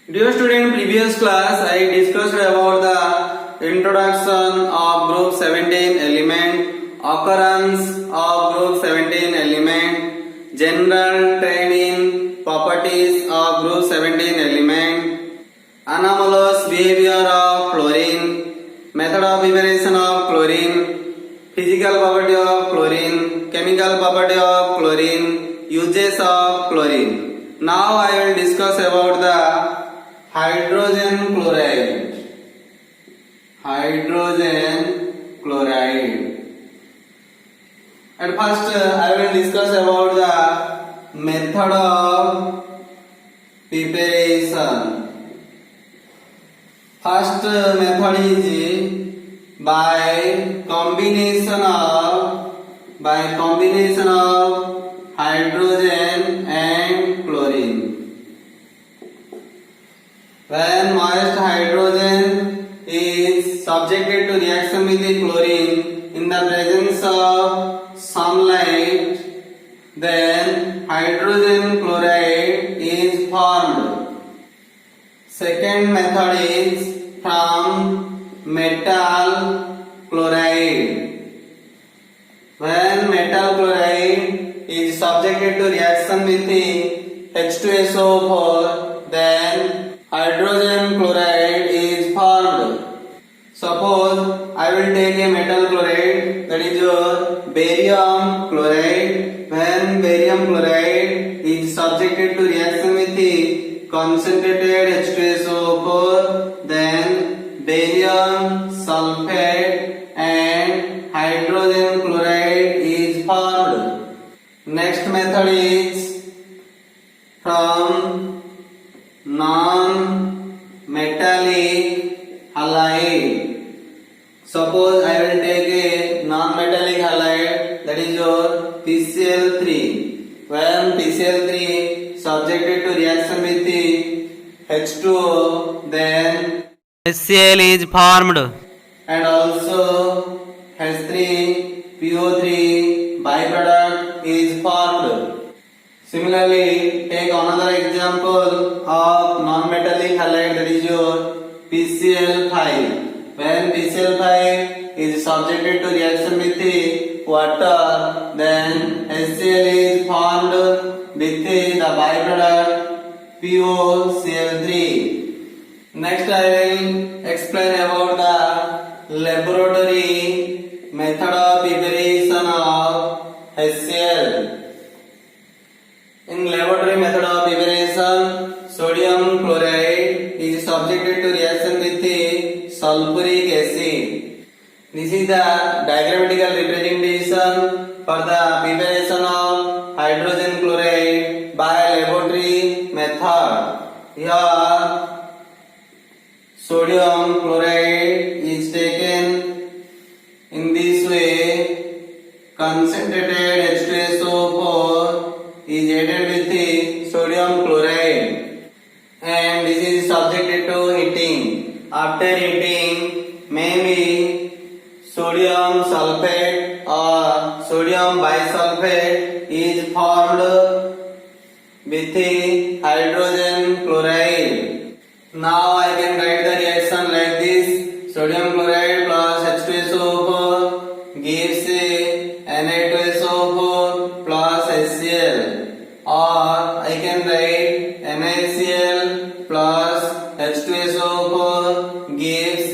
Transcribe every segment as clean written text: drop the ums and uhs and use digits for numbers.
Dear student, previous class I discussed about the introduction of group 17 element, occurrence of group 17 element, general training, properties of group 17 element, anomalous behavior of chlorine, method of evaluation of chlorine, physical property of chlorine, chemical property of chlorine, uses of chlorine. Now I will discuss about the hydrogen chloride. Hydrogen chloride. At first, I will discuss about the method of preparation. First method is by combination of hydrogen and chlorine. When moist hydrogen is subjected to reaction with the chlorine in the presence of sunlight, then hydrogen chloride is formed. Second method is from metal chloride. When metal chloride is subjected to reaction with the H2SO4, then hydrogen chloride is formed. Suppose I will take a metal chloride, that is your barium chloride. When barium chloride is subjected to reaction with the concentrated H2SO4, then barium sulfate and hydrogen chloride is formed. Next method is from non-metallic halide. Suppose I will take a non-metallic halide, that is your PCl3. When PCl3 subjected to reaction with the H2O, then HCl is formed, and also H3PO3 byproduct is formed. Similarly, take another example of non-metallic halide, that is your PCl5. When PCl5 is subjected to reaction with the water, then HCl is formed with the byproduct POCl3. Next, I will explain about the laboratory method of preparation of HCl. In laboratory method of preparation, sodium chloride is subjected to reaction with the sulfuric acid. This is the diagrammatical representation for the preparation of hydrogen chloride by laboratory method. Here, sodium chloride is taken in this way. Concentrated H2SO4 is added with the sodium chloride, and this is subjected to heating. After heating, maybe sodium sulfate or sodium bisulfate is formed with the hydrogen chloride. Now I can write the reaction like this: sodium chloride plus H2SO4 gives Na2SO4 plus HCl. Or I can write NaCl plus H2SO4 gives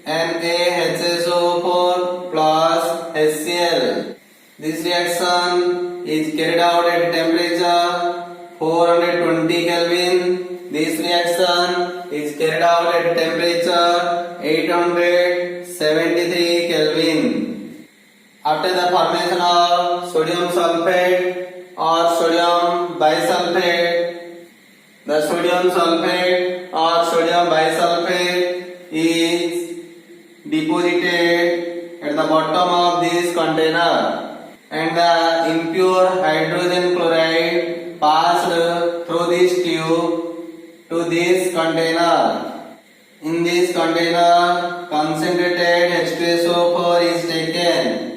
NaHSO4 plus HCl. This reaction is carried out at temperature 420 Kelvin. This reaction is carried out at temperature 873 Kelvin. After the formation of sodium sulfate or sodium bisulfate, the sodium sulfate or sodium bisulfate is deposited at the bottom of this container, and the impure hydrogen chloride passed through this tube to this container. In this container, concentrated H2SO4 is taken.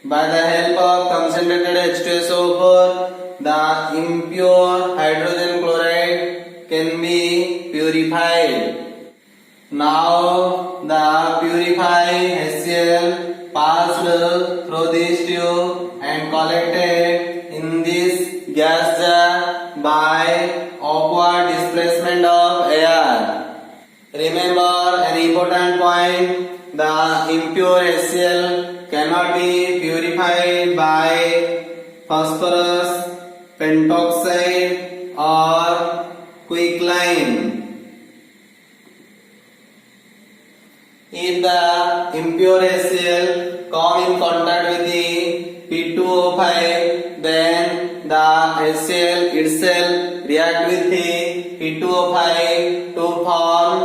By the help of concentrated H2SO4, the impure hydrogen chloride can be purified. Now the purified HCl passed through this tube and collected in this gas jar by upward displacement of air. Remember an important point: the impure HCl cannot be purified by phosphorus pentoxide or quicklime. If the impure HCl come in contact with the P2O5, then the HCl itself react with the P2O5 to form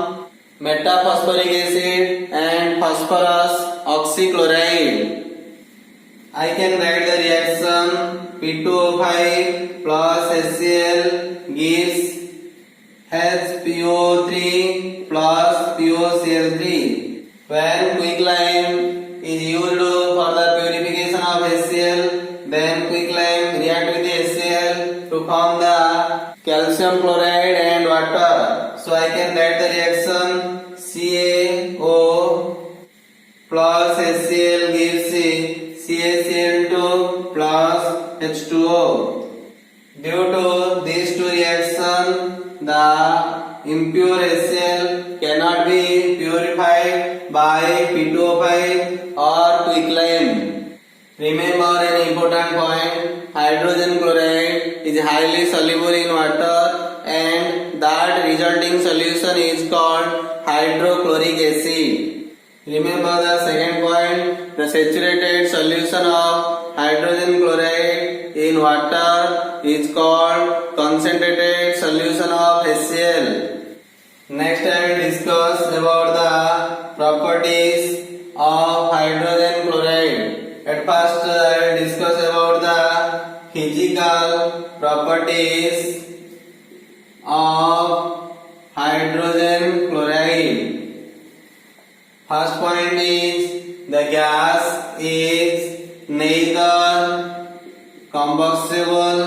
metaphosphoric acid and phosphorus oxychloride. I can write the reaction: P2O5 plus HCl gives HPO3 plus POCl3. When quicklime is used for the purification of HCl, then quicklime react with the HCl to form the calcium chloride and water. So I can write the reaction: CaO plus HCl gives CaCl2 plus H2O. Due to these two reactions, the impure HCl cannot be purified by P2O5 or quicklime. Remember an important point: hydrogen chloride is highly soluble in water and that resulting solution is called hydrochloric acid. Remember the second point: the saturated solution of hydrogen chloride in water is called concentrated solution of HCl. Next I will discuss about the properties of hydrogen chloride. At first I will discuss about the physical properties of hydrogen chloride. First point is the gas is neither combustible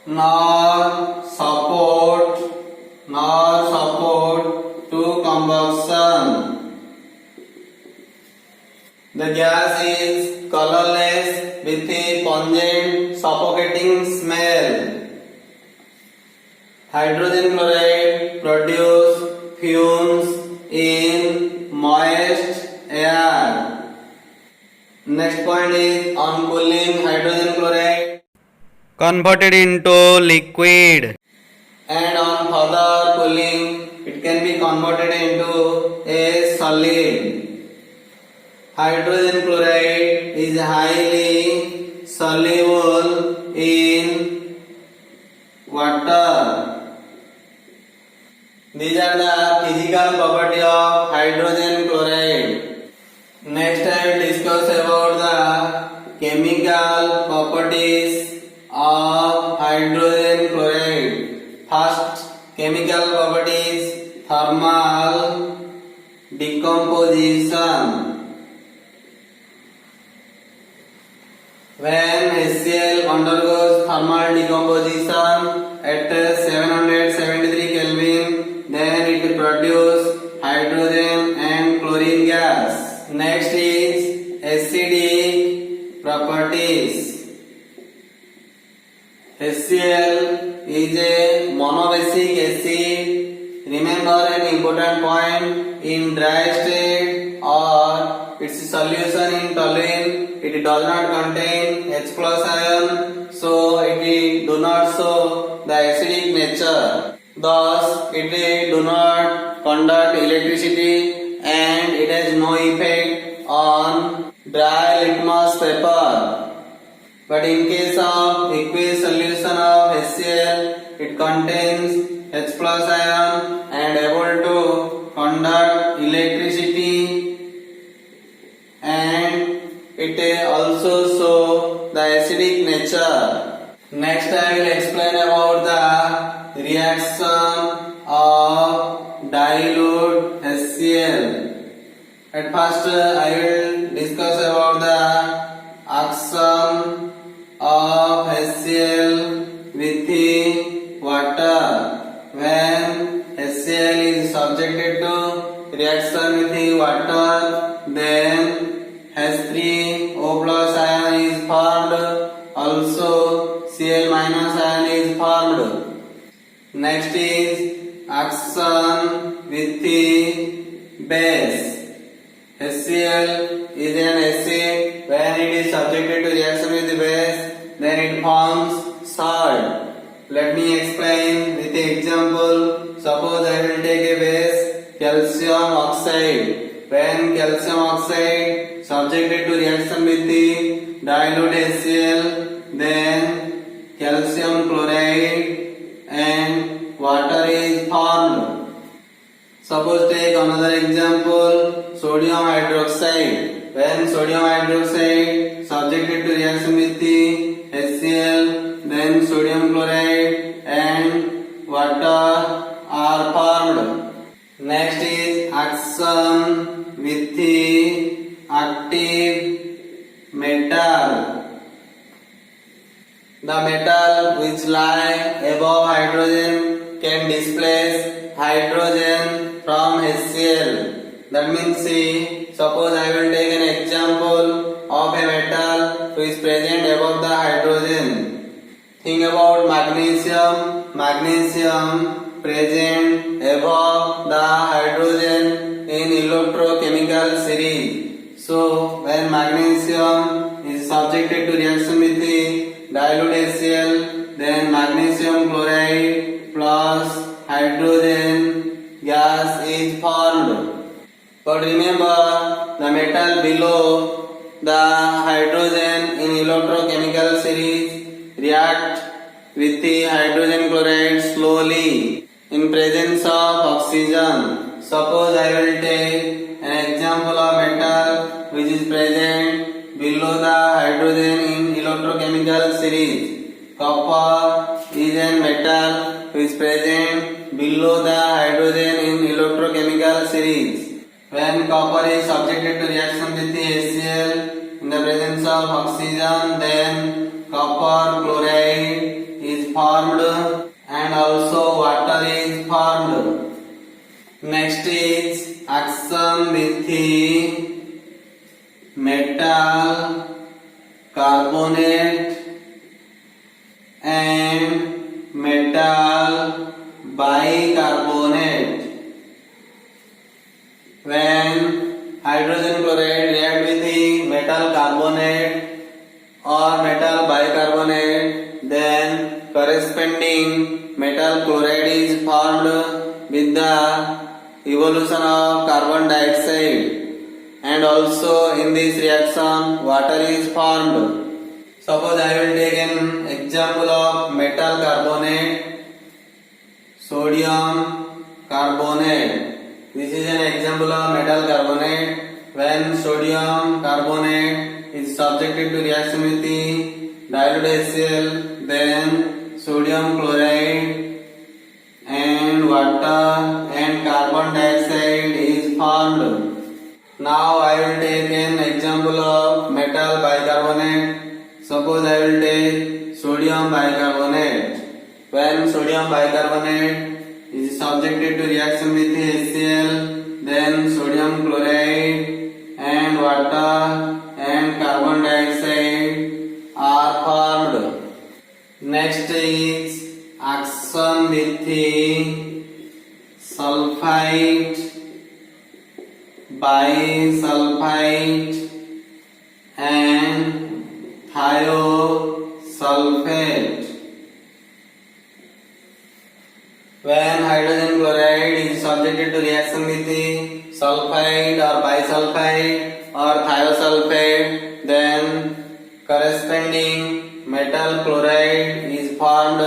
nor support to combustion. The gas is colorless with a pungent suffocating smell. Hydrogen chloride produce fumes in moist air. Next point is on cooling hydrogen chloride converted into liquid, and on further cooling it can be converted into a solid. Hydrogen chloride is highly soluble in water. These are the physical property of hydrogen chloride. Next I will discuss about the chemical properties of hydrogen chloride. First chemical properties: thermal decomposition. When HCl undergoes thermal decomposition at 773 Kelvin, then it produces hydrogen and chlorine gas. Next is acidic properties. HCl is a monobasic acid. Remember an important point: in dry state or its solution in toluene, it does not contain H plus ion, so it do not show the acidic nature. Thus, it do not conduct electricity and it has no effect on dry litmus paper. But in case of aqueous solution of HCl, it contains H plus ion and able to conduct electricity, and it also show the acidic nature. Next I will explain about the reaction of dilute HCl. At first I will discuss about the action HCl with the water. When HCl is subjected to reaction with the water, then H3O plus ion is formed. Also Cl minus ion is formed. Next is action with the base. HCl is an acid. When it is subjected to reaction with the base, then it forms salt. Let me explain with the example. Suppose I will take a base, calcium oxide. When calcium oxide subjected to reaction with the dilute HCl, then calcium chloride and water is formed. Suppose take another example, sodium hydroxide. When sodium hydroxide subjected to reaction with the HCl, then sodium chloride and water are formed. Next is action with the active metal. The metal which lie above hydrogen can displace hydrogen from HCl. That means, see, suppose I will take an example of a metal which is present above the hydrogen. Think about magnesium. Magnesium present above the hydrogen in electrochemical series. So when magnesium is subjected to reaction with the dilute HCl, then magnesium chloride plus hydrogen gas is formed. But remember, the metal below the hydrogen in electrochemical series react with the hydrogen chloride slowly in presence of oxygen. Suppose I will take an example of metal which is present below the hydrogen in electrochemical series. Copper is a metal which is present below the hydrogen in electrochemical series. When copper is subjected to reaction with the HCl in the presence of oxygen, then copper chloride is formed and also water is formed. Next is action with the metal carbonate and metal bicarbonate. When hydrogen chloride react with the metal carbonate or metal bicarbonate, then corresponding metal chloride is formed with the evolution of carbon dioxide, and also in this reaction water is formed. Suppose I will take an example of metal carbonate, sodium carbonate. This is an example of metal carbonate. When sodium carbonate is subjected to reaction with the dilute HCl, then sodium chloride and water and carbon dioxide is formed. Now I will take an example of metal bicarbonate. Suppose I will take sodium bicarbonate. When sodium bicarbonate is subjected to reaction with the HCl, then sodium chloride and water and carbon dioxide are formed. Next is action with the sulfite, bisulfite and thiosulfate. When hydrogen chloride is subjected to reaction with the sulfide or bisulfide or thiosulfate, then corresponding metal chloride is formed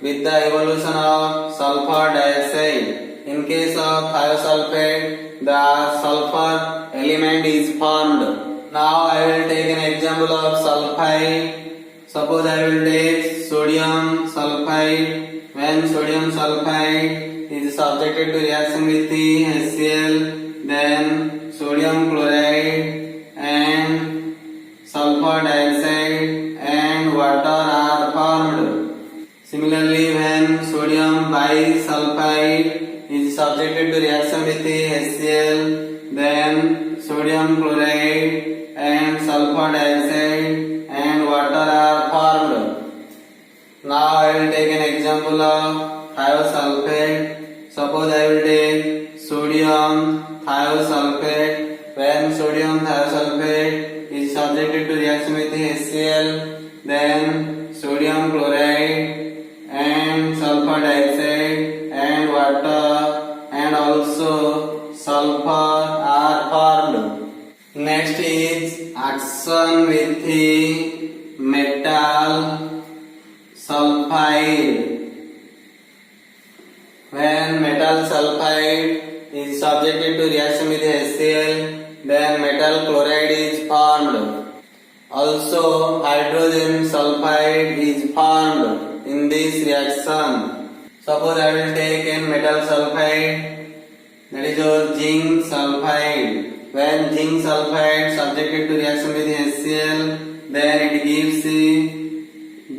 with the evolution of sulfur dioxide. In case of thiosulfate, the sulfur element is formed. Now I will take an example of sulfide. Suppose I will take sodium sulfide. When sodium sulfide is subjected to reaction with the HCl, then sodium chloride and sulfur dioxide and water are formed. Similarly, when sodium bisulfite is subjected to reaction with the HCl, then sodium chloride and sulfur dioxide and water are formed. Now I will take an example of thiosulfate. Suppose I will take sodium thiosulfate. When sodium thiosulfate is subjected to reaction with the HCl, then sodium chloride and sulfur dioxide and water and also sulfur are formed. Next is action with the metal sulfide. When metal sulfide is subjected to reaction with HCl, then metal chloride is formed. Also, hydrogen sulfide is formed in this reaction. Suppose I will take in metal sulfide, that is your zinc sulfide. When zinc sulfide subjected to reaction with HCl, then it gives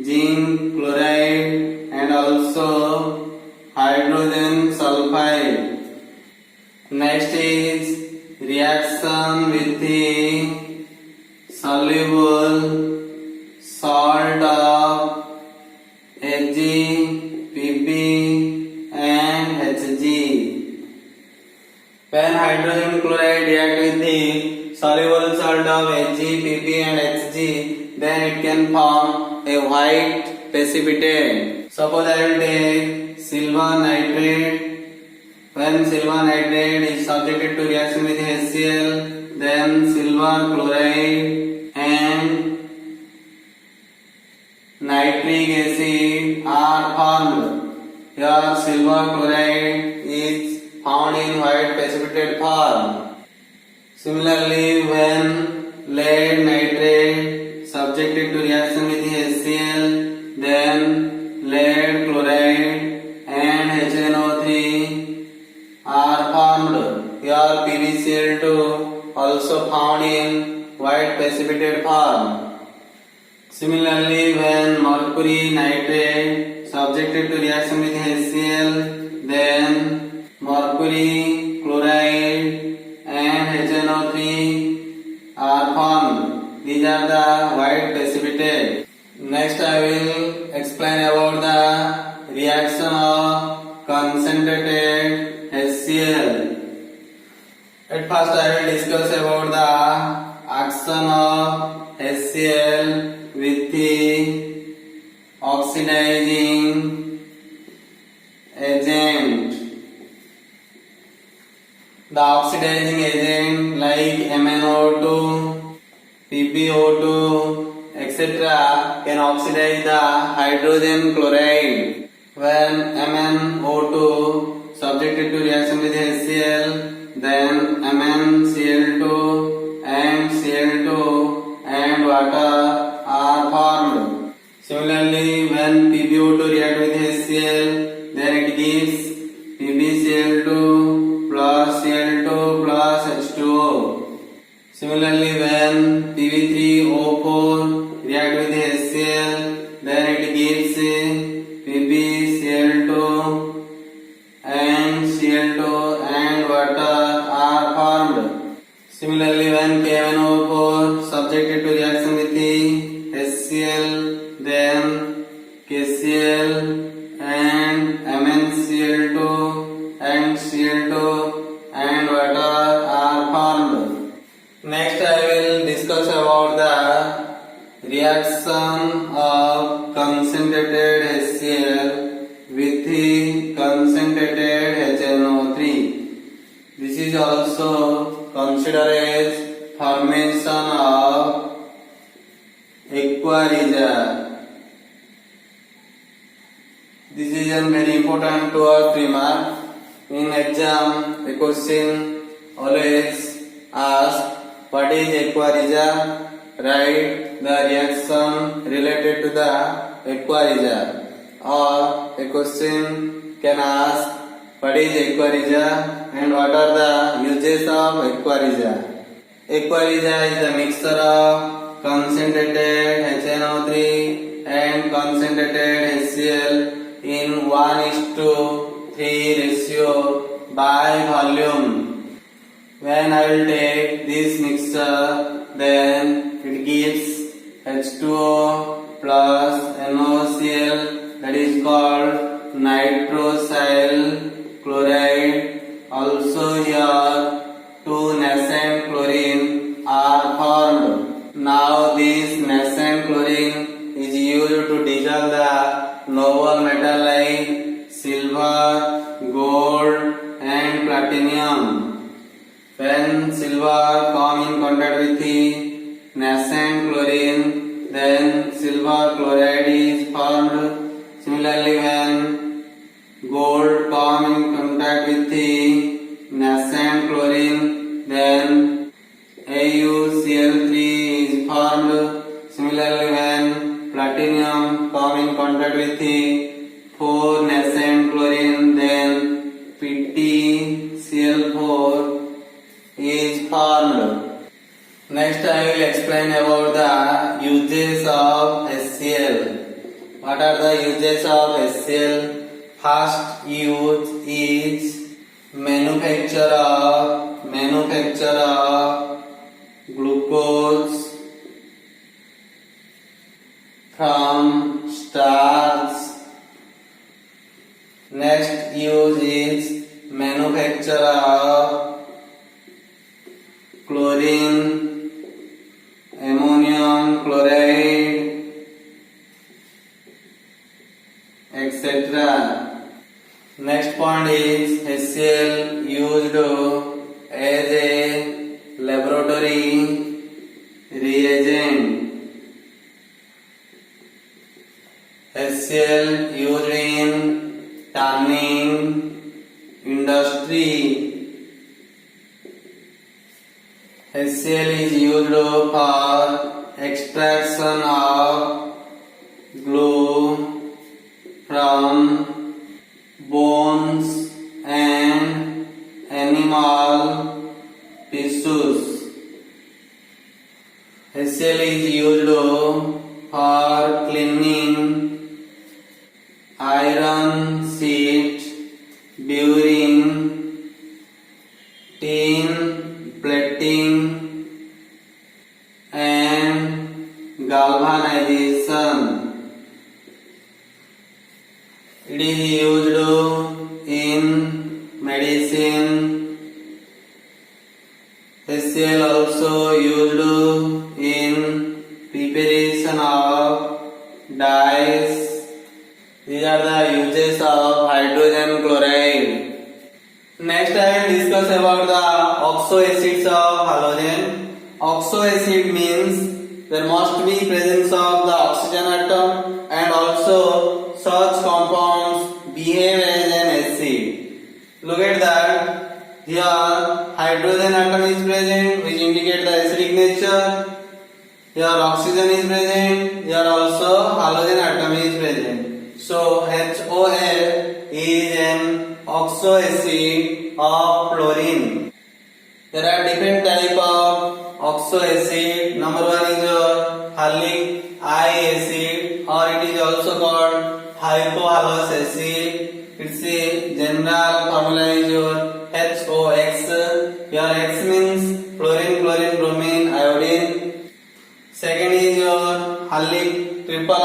zinc chloride and also hydrogen sulfide. Next is reaction with the soluble salt of Ag, Pb and Hg. When hydrogen chloride react with the soluble salt of Ag, Pb and Hg, then it can form a white precipitate. Suppose I will take silver nitrate. When silver nitrate is subjected to reaction with HCl, then silver chloride and nitric acid are formed. Here silver chloride is found in white precipitate form. Similarly, when lead nitrate subjected to reaction with HCl, then lead chloride and HNO3 are formed. Here PbCl2 also found in white precipitate form. Similarly, when mercury nitrate subjected to reaction with HCl, then mercury chloride and HNO3 are formed. These are the white precipitate. Next I will explain about the reaction of concentrated HCl. At first I will discuss about the action of HCl with the oxidizing agent. The oxidizing agent like MnO2, PbO2, etc. can oxidize the hydrogen chloride. When MnO2 subjected to reaction with HCl, then MnCl2 and Cl2 and water are formed. Similarly, when PbO2 react with HCl, then it gives PbCl2 plus Cl2 plus H2O. Similarly, when Pb3O4 react with HCl, then it gives PbCl2 and Cl2 and water are formed. Similarly, when KMnO4 subjected to reaction with the HCl, then KCl and MnCl2 and Cl2 and water are formed. Next I will discuss about the reaction of concentrated HCl with the concentrated HNO3. This is also considered as formation of aqua regia. This is a very important to our remark. In exam, the question always asks, what is aqua regia? Write the reaction related to the aqua regia. Or a question can ask, what is aqua regia and what are the uses of aqua regia? Aqua regia is a mixture of concentrated HNO3 and concentrated HCl in 1:3 ratio by volume. When I will take this mixture, then it gives H2O plus NaOCl, that is called nitrosyl chloride. Also here two nascent chlorine are formed. Now this nascent chlorine is used to dissolve the noble metal like silver, gold and platinum. When silver come in contact with the nascent chlorine, then silver chloride is formed. Similarly, when gold come in contact with the nascent chlorine, then AuCl3 is formed. Similarly, when platinum come in contact with the 4 nascent chlorine, then PtCl4 is formed. Next I will explain about the uses of HCl. What are the uses of HCl? First use is manufacture of glucose from starch. Next use is manufacture of chlorine, ammonium chloride, etc. Next point is HCl used as a laboratory reagent. HCl used in tanning industry. HCl is used for extraction of glue from bones and animal tissues. HCl is used for cleaning iron sheet during tin plating and galvanization. It is used in medicine. HCl also used in preparation of dyes. These are the uses of hydrogen chloride. Next I will discuss about the oxo acids of halogen. Oxo acid means there must be presence of the oxygen atom, and also such compounds behave as an acid. Look at that. Here hydrogen atom is present, which indicate the acidic nature. Here oxygen is present. Here also halogen atom is present. So HOF is an oxo acid of chlorine. There are different type of oxo acid. Number one is your halic I acid, or it is also called hypohalous acid. Its a general formula is your HOX. Your X means fluorine, chlorine, bromine, iodine. Second is your halic triple I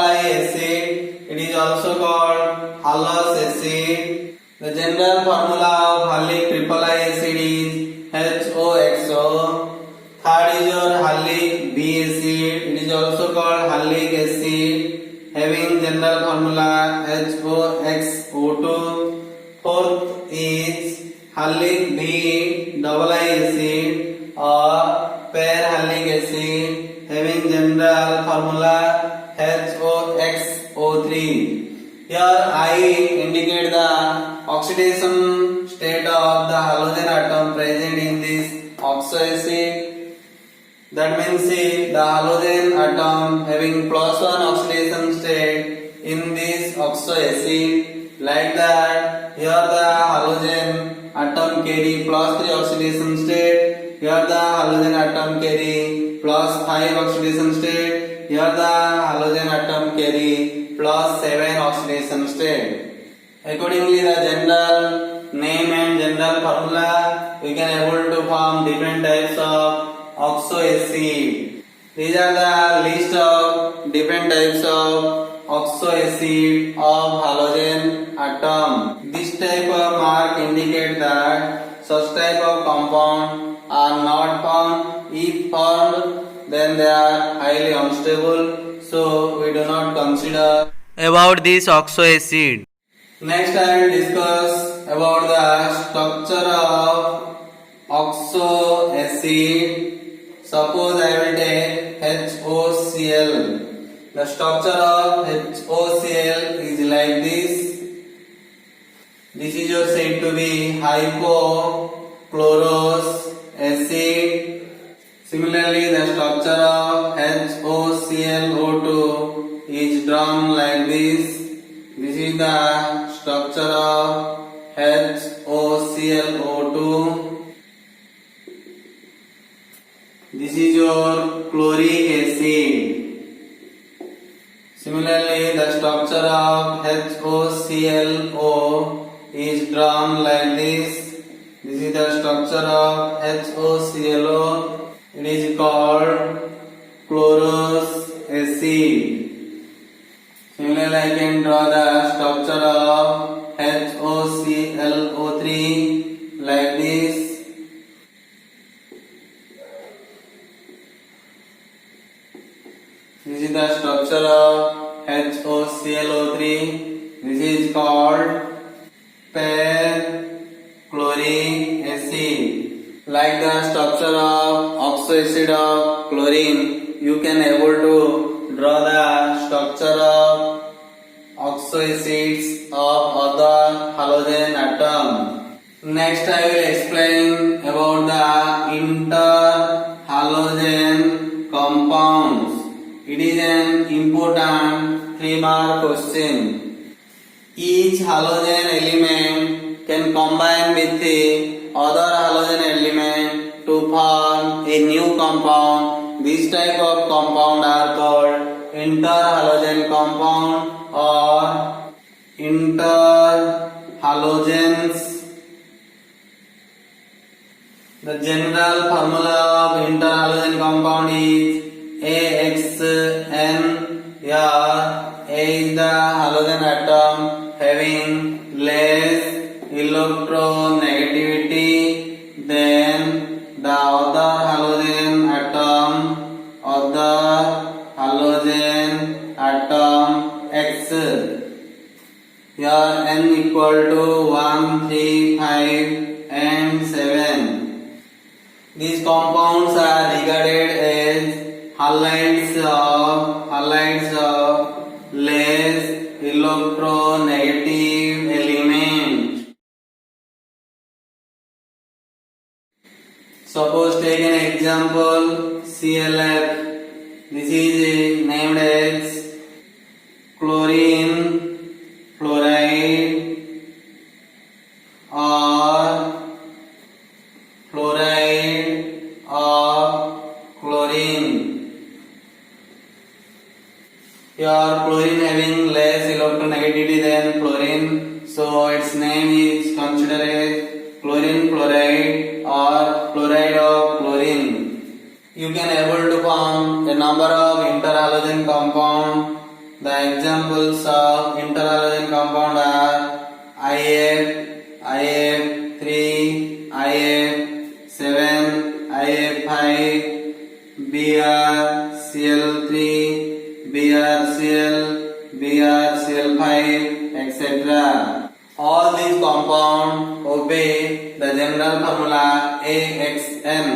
acid. It is also called halous acid. The general formula of halic triple I acid is HOXO. Third is your halic B acid. It is also called halic acid, having general formula HOXO2. Fourth is halic B double I acid or perhalic acid, having general formula HOXO3. Here I indicate the oxidation state of the halogen atom present in this oxo acid. That means the halogen atom having +1 oxidation state in this oxo acid. Like that, here the halogen atom carry +3 oxidation state. Here the halogen atom carry +5 oxidation state. Here the halogen atom carry +7 oxidation state. Accordingly, the general name and general formula, we can able to form different types of oxoacid. These are the list of different types of oxoacid of halogen atom. This type of mark indicate that such type of compound are not formed. If formed, then they are highly unstable, so we do not consider about this oxoacid. Next I will discuss about the structure of oxoacid. Suppose I will take HOCl. The structure of HOCl is like this. This is your said to be hypochlorous acid. Similarly, the structure of HOClO2 is drawn like this. This is the structure of HOClO2. This is your chloric acid. Similarly, the structure of HOClO is drawn like this. This is the structure of HOClO. It is called chlorous acid. Similarly, I can draw the structure of HOClO3 like this. This is the structure of HOClO3. This is called perchloric acid. Like the structure of oxoacid of chlorine, you can able to draw the structure of oxoacids of other halogen atom. Next I will explain about the interhalogen compounds. It is an important 3-mark question. Each halogen element can combine with the other halogen element to form a new compound. This type of compound are called interhalogen compound or interhalogens. The general formula of interhalogen compound is AXN. Here A is the halogen atom having less electronegativity than the other halogen atom X. Here N equal to 1, 3, 5 and 7. These compounds are regarded as halides of less electronegative element. Suppose take an example ClF. This is named as chlorine fluoride or fluoride of chlorine. Here chlorine having less electronegativity than fluorine, so its name is considered as chlorine fluoride or fluoride of chlorine. You can able to form a number of interhalogen compound. The examples of interhalogen compound are IF, IF3, IF7, IF5, BrCl3, BrCl, BrCl5, etc. All these compounds obey the general formula AXN.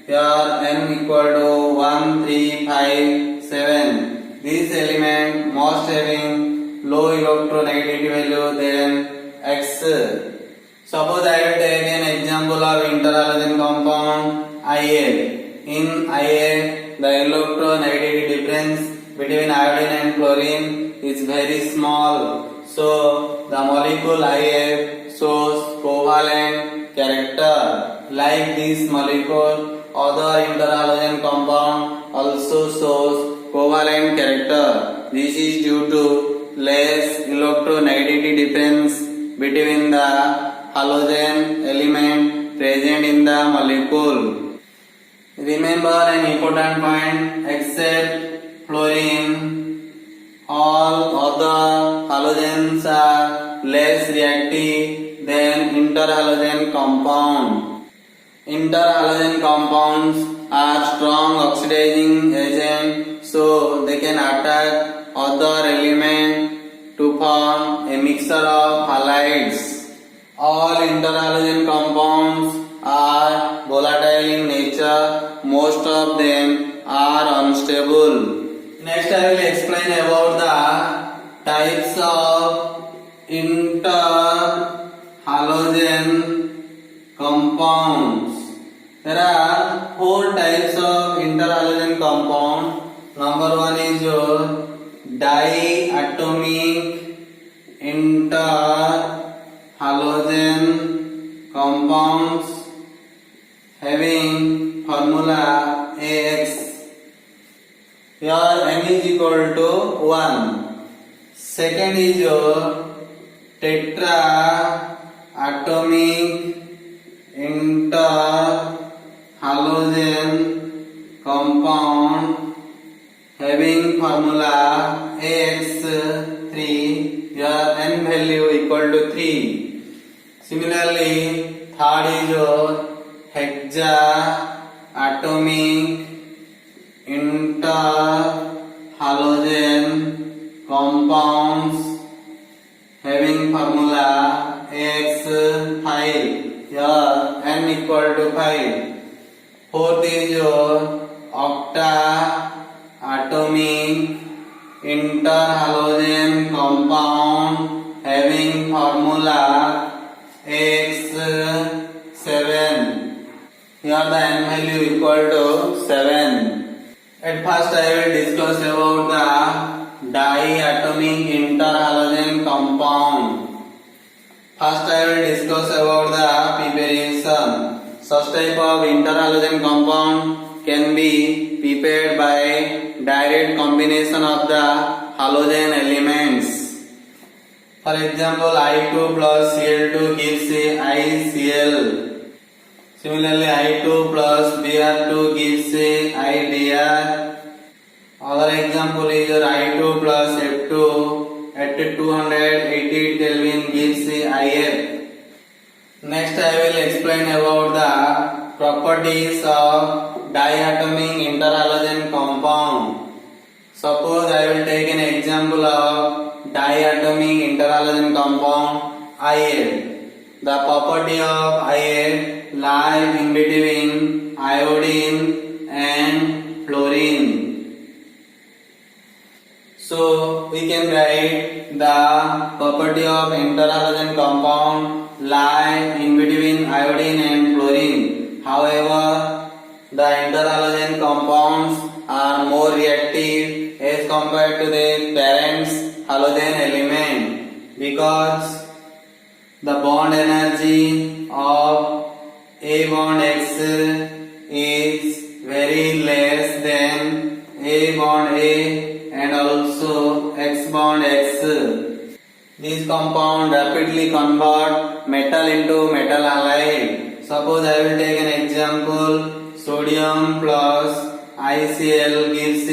Here N equal to 1, 3, 5, 7. This element must having low electronegativity value than X. Suppose I will take an example of interhalogen compound IA. In IA, the electronegativity difference between iodine and chlorine is very small. So the molecule IF shows covalent character. Like this molecule, other interhalogen compound also shows covalent character. This is due to less electronegativity difference between the halogen element present in the molecule. Remember an important point, except fluorine, all other halogens are less reactive than interhalogen compound. Interhalogen compounds are strong oxidizing agents, so they can attack other elements to form a mixture of halides. All interhalogen compounds are volatile in nature. Most of them are unstable. Next I will explain about the types of interhalogen compounds. There are 4 types of interhalogen compound. Number 1 is your diatomic interhalogen compounds having formula AX. Here N is equal to 1. Second is your tetraatomic interhalogen compound having formula AX3. Here N value equal to 3. Similarly, third is your hexaatomic interhalogen compounds having formula AX5. Here N equal to 5. Fourth is your octaatomic interhalogen compound having formula AX7. Here the N value equal to 7. At first I will discuss about the diatomic interhalogen compound. First I will discuss about the preparation. Such type of interhalogen compound can be prepared by direct combination of the halogen elements. For example, I2 plus Cl2 gives ICl. Similarly, I2 plus Br2 gives IBr. Other example is I2 plus F2 at 288 Kelvin gives IF. Next I will explain about the properties of diatomic interhalogen compound. Suppose I will take an example of diatomic interhalogen compound IF. The property of IF lies in between iodine and fluorine. So we can write the property of interhalogen compound lie in between iodine and fluorine. However, the interhalogen compounds are more reactive as compared to the parent halogen element because the bond energy of A bond X is very less than A bond A and also X bond X. These compounds rapidly convert metal into metal halide. Suppose I will take an example. Sodium plus ICl gives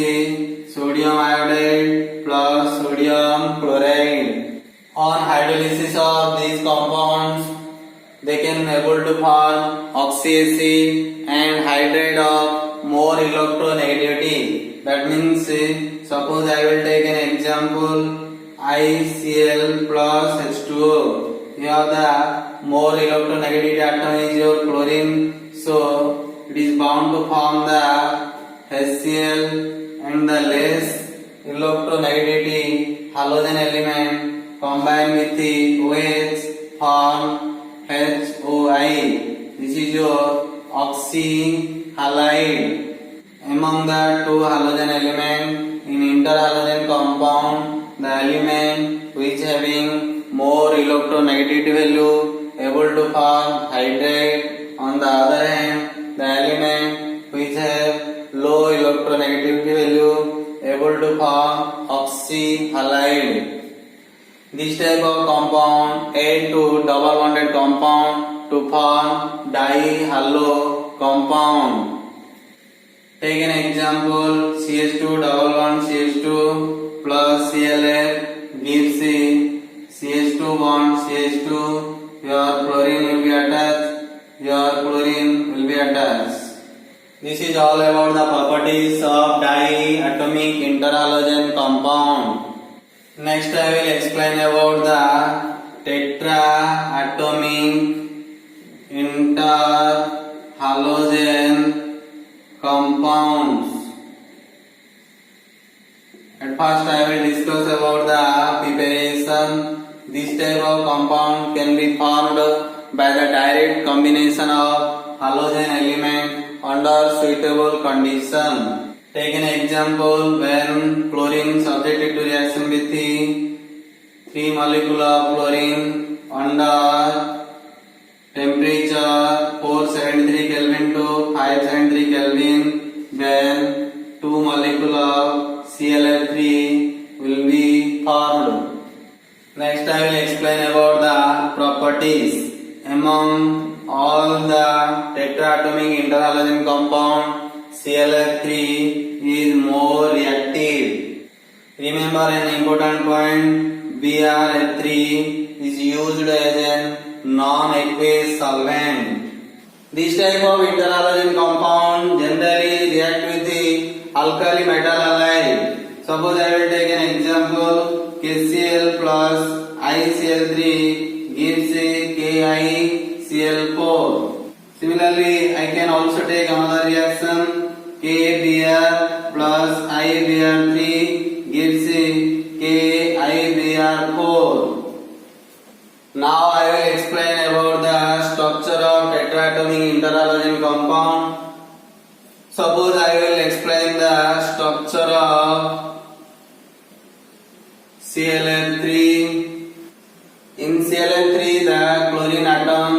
sodium iodide plus sodium chloride. On hydrolysis of these compounds, they can able to form oxyacid and hydrate of more electronegativity. That means, suppose I will take an example. ICl plus H2O. Here the more electronegativity atom is your chlorine, so it is bound to form the HCl, and the less electronegativity halogen element combined with the OH form HOI. This is your oxyhalide. Among the two halogen elements in interhalogen compound, the element which having more electronegativity value able to form hydrate. On the other hand, the element which have low electronegativity value able to form oxyhalide. This type of compound add to double bonded compound to form dihalo compound. Take an example, CH2 double bond CH2 plus ClF gives CH2 bond CH2. Your chlorine will be attached. This is all about the properties of diatomic interhalogen compound. Next I will explain about the tetraatomic interhalogen compounds. At first I will discuss about the preparation. This type of compound can be formed by the direct combination of halogen element under suitable condition. Take an example, when chlorine subjected to reaction with the 3 molecule of chlorine under temperature 473 Kelvin to 573 Kelvin, then 2 molecule of ClF3 will be formed. Next I will explain about the properties. Among all the tetraatomic interhalogen compound, ClF3 is more reactive. Remember an important point, BrF3 is used as a non-aqueous solvent. This type of interhalogen compound generally react with the alkali metal halide. Suppose I will take an example, KCl plus ICl3 gives KiCl4. Similarly, I can also take another reaction, KBr plus IBr3 gives KiBr4. Now I will explain about the structure of tetraatomic interhalogen compound. Suppose I will explain the structure of ClF3. In ClF3, the chlorine atom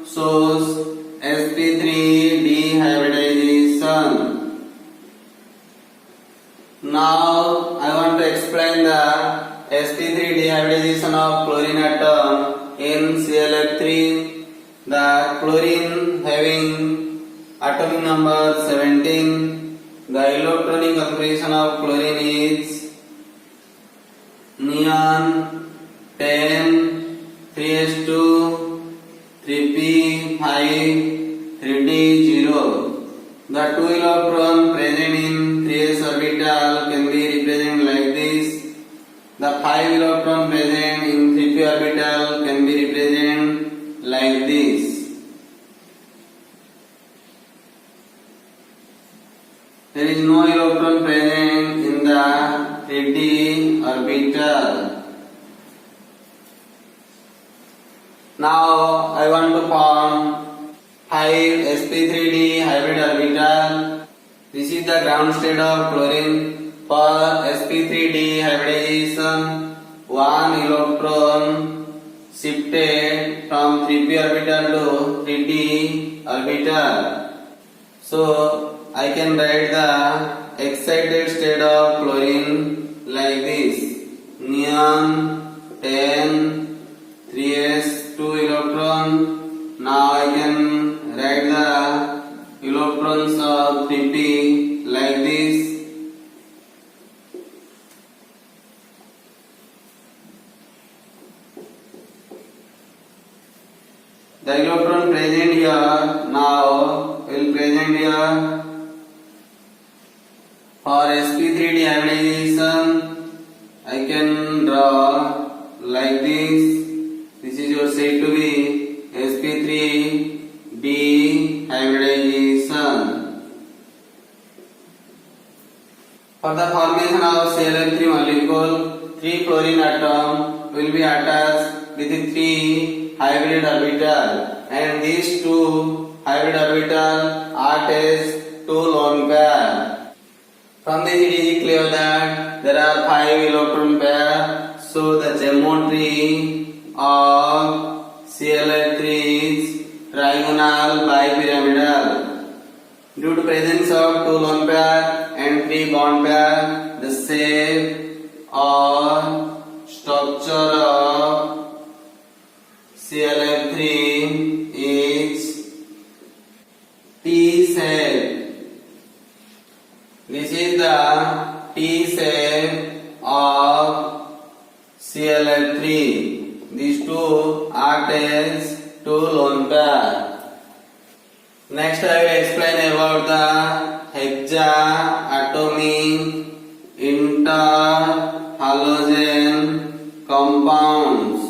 shows sp3 dehybridization. Now I want to explain the sp3 dehybridization of chlorine atom in ClF3. The chlorine having atomic number 17, the electronic configuration of chlorine is neon 10, 3s2, 3p5, 3d0. The 2 electron present in 3s orbital can be represented like this. The 5 electron present in 3p orbital can be represented like this. There is no electron present in the 3d orbital. Now I want to form 5 sp3d hybrid orbital. This is the ground state of chlorine. For sp3d hybridization, 1 electron shifted from 3p orbital to 3d orbital. So I can write the excited state of chlorine like this: neon 10, 3s 2 electron. Now I can write the electrons of 3p like this. The electron present here now will present here. For sp3d hybridization, I can draw like this. This is your said to be sp3d hybridization. For the formation of ClF3 molecule, 3 chlorine atom will be attached with 3 hybrid orbital, and these 2 hybrid orbital act as 2 lone pair. From this it is clear that there are 5 electron pair, so the geometry of ClF3 is trigonal bipyramidal. Due to presence of 2 lone pair and 3 bond pair, the shape or structure of ClF3 is T shape. This is the T shape of ClF3. These two act as two lone pair. Next I will explain about the hexaatomic interhalogen compounds.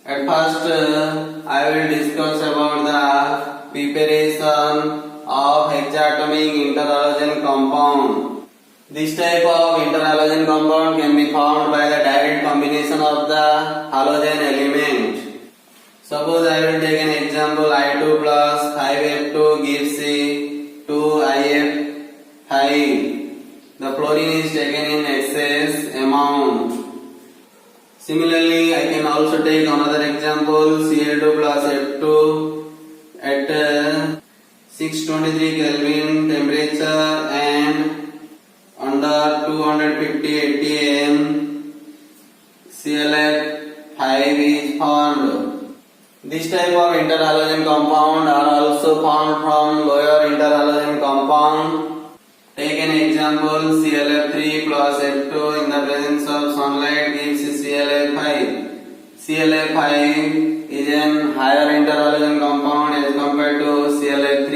At first I will discuss about the preparation of hexaatomic interhalogen compound. This type of interhalogen compound can be formed by the direct combination of the halogen element. Suppose I will take an example, I2 plus 5F2 gives C2IF5. The fluorine is taken in excess amount. Similarly, I can also take another example, Cl2 plus F2 at 623 Kelvin temperature and under 250 atm ClF5 is formed. This type of interhalogen compound are also formed from lower interhalogen compound. Take an example, ClF3 plus F2 in the presence of sunlight gives ClF5. ClF5 is an higher interhalogen compound as compared to ClF3.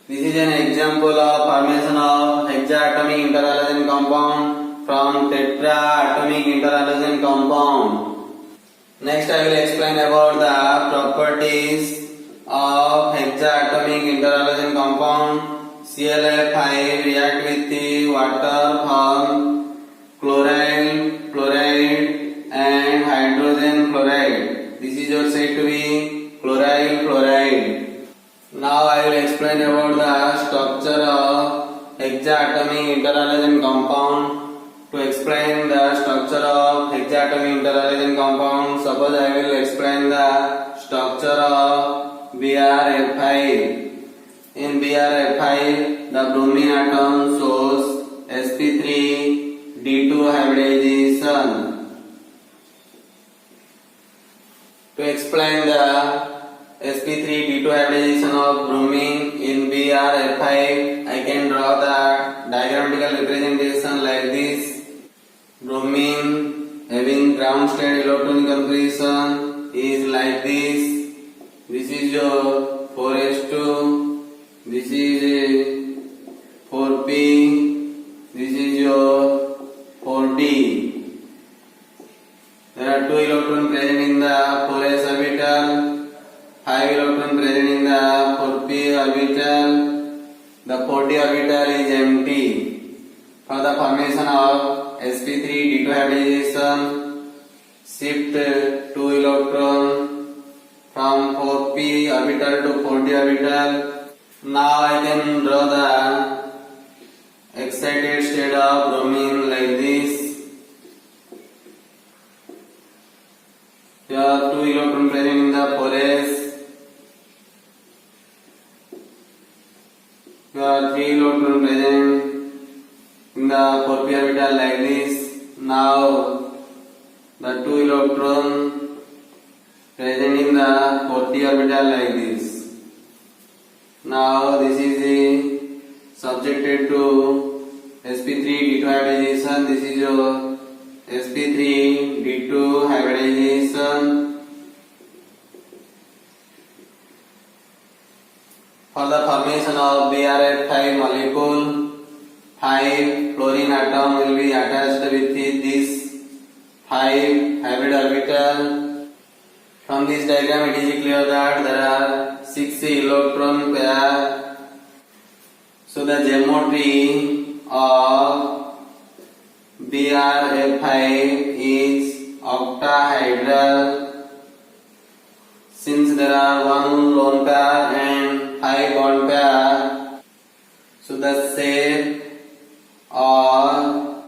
This is an example of formation of hexaatomic interhalogen compound from tetraatomic interhalogen compound. Next I will explain about the properties of hexaatomic interhalogen compound. ClF5 react with the water from chloride, fluoride and hydrogen fluoride. This is your said to be chloride fluoride. Now I will explain about the structure of hexaatomic interhalogen compound. To explain the structure of hexaatomic interhalogen compound, suppose I will explain the structure of BrF5. In BrF5, the bromine atom shows sp3d2 hybridization. To explain the sp3d2 hybridization of bromine in BrF5, I can draw the diagrammatical representation like this. Bromine having ground state electron configuration is like this. This is your 4s2, this is 4p, this is your 4d. There are 2 electrons present in the 4s orbital, 5 electrons present in the 4p orbital. The 4d orbital is empty. For the formation of sp3d2 hybridization, shift 2 electron from 4p orbital to 4d orbital. Now I can draw the excited state of bromine like this. There are 2 electrons present in the 4s. There are 3 electrons present in the 4p orbital like this. Now the 2 electrons present in the 4d orbital like this. Now this is the subjected to sp3d2 hybridization. This is your sp3d2 hybridization. For the formation of BrF5 molecule, 5 fluorine atom will be attached with this 5 hybrid orbital. From this diagram it is clear that there are 6 electron pair. So the geometry of BrF5 is octahedral. Since there are 1 lone pair and 5 bond pair, so the shape or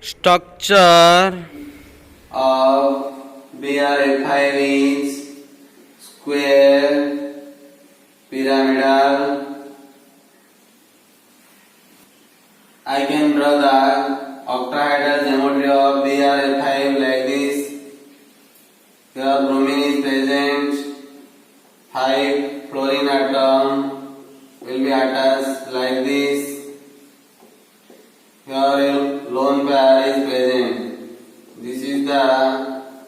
structure of BrF5 is square pyramidal. I can draw the octahedral geometry of BrF5 like this. Here bromine is present, 5 fluorine atom will be attached like this. Here lone pair is present. This is the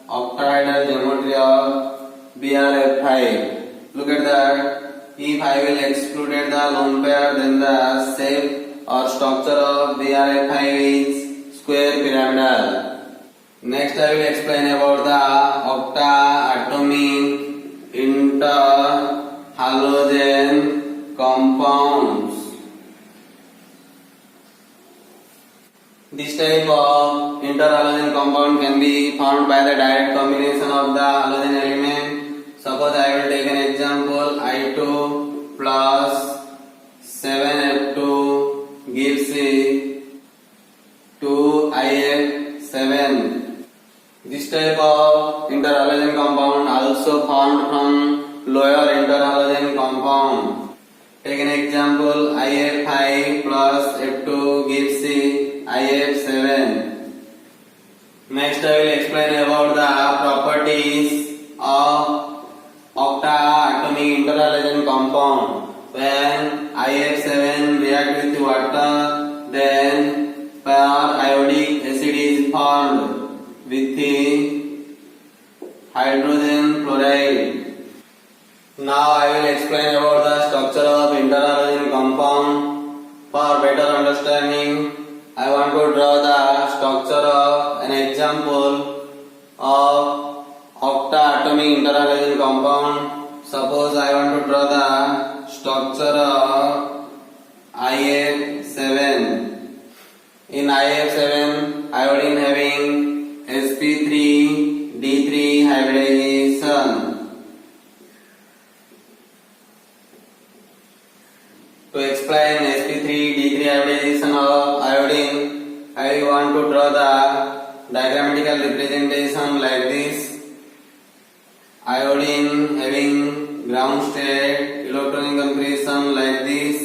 octahedral geometry of BrF5. Look at that. If I will exclude the lone pair, then the shape or structure of BrF5 is square pyramidal. Next I will explain about the octa-atomic interhalogen compounds. This type of interhalogen compound can be formed by the direct combination of the halogen element. Suppose I will take an example. I2 plus 7F2 gives 2IF7. This type of interhalogen compound also formed from lower interhalogen compound. Take an example. IF5 plus F2 gives IF7. Next I will explain about the properties of octa-atomic interhalogen compound. When IF7 react with water, then periodic acid is formed with the hydrogen fluoride. Now I will explain about the structure of interhalogen compound. For better understanding, I want to draw the structure of an example of octa-atomic interhalogen compound. Suppose I want to draw the structure of IF7. In IF7, iodine having sp3d3 hybridization. To explain sp3d3 hybridization of iodine, I want to draw the diagrammatical representation like this. Iodine having ground state electronic configuration like this.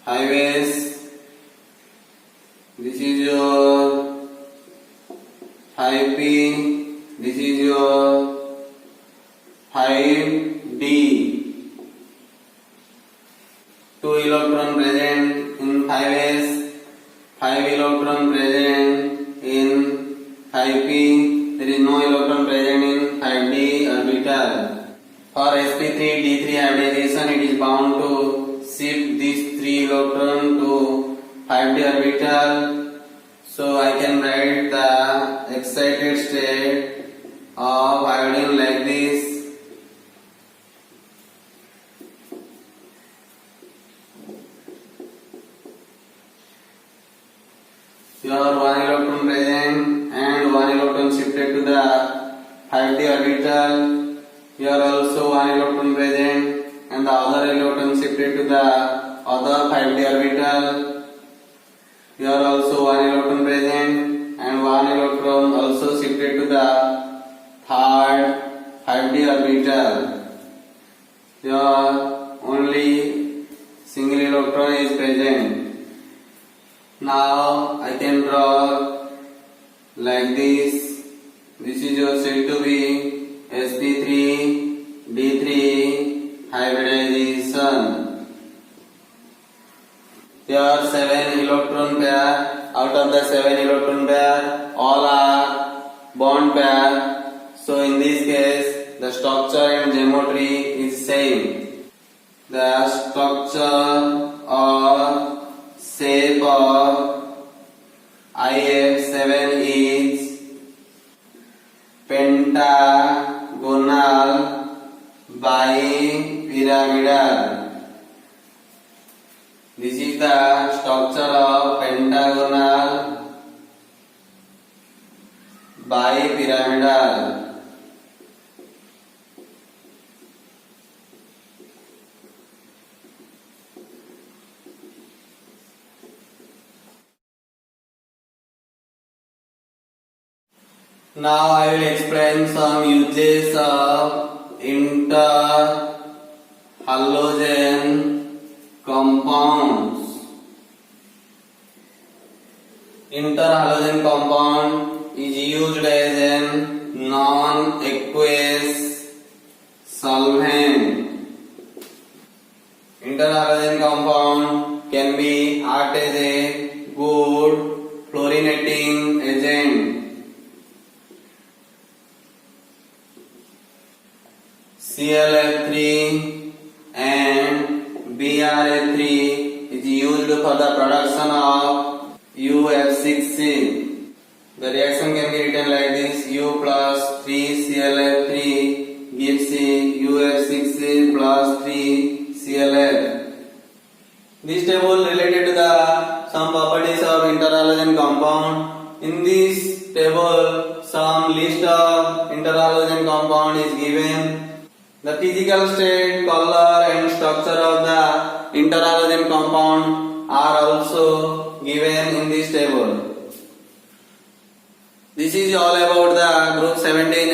High base. This is your 5p. This is your 5d. 2 electron present in 5s, 5 electron present in 5p. There is no electron present in 5d orbital. For sp3d3 hybridization, it is bound to shift these 3 electrons to 5d orbital. So I can write the excited state of iodine like this. Here 1 electron present and 1 electron shifted to the 5d orbital. Here also 1 electron present and the other electron shifted to the other 5d orbital. Here also 1 electron present and 1 electron also shifted to the third 5d orbital. Here only single electron is present. Now I can draw like this. This is your said to be sp3d3 hybridization. There are 7 electron pair. Out of the 7 electron pair, all are bond pair. So in this case, the structure and geometry is same. The structure or shape of IF7 is pentagonal bipyramidal. This is the structure of pentagonal bipyramidal. Now I will explain some uses of interhalogen compounds. interhalogen compound is used as an non-aqueous solvent. Interhalogen compound can be act as a good fluorinating agent. ClF3 and BrA3 is used for the production of UF6C. The reaction can be written like this: U plus 3ClF3 gives UF6C plus 3ClF. This table related to the some properties of interhalogen compound. In this table, some list of interhalogen compound is given. The physical state, color and structure of the interhalogen compound are also given in this table. This is all about the group 17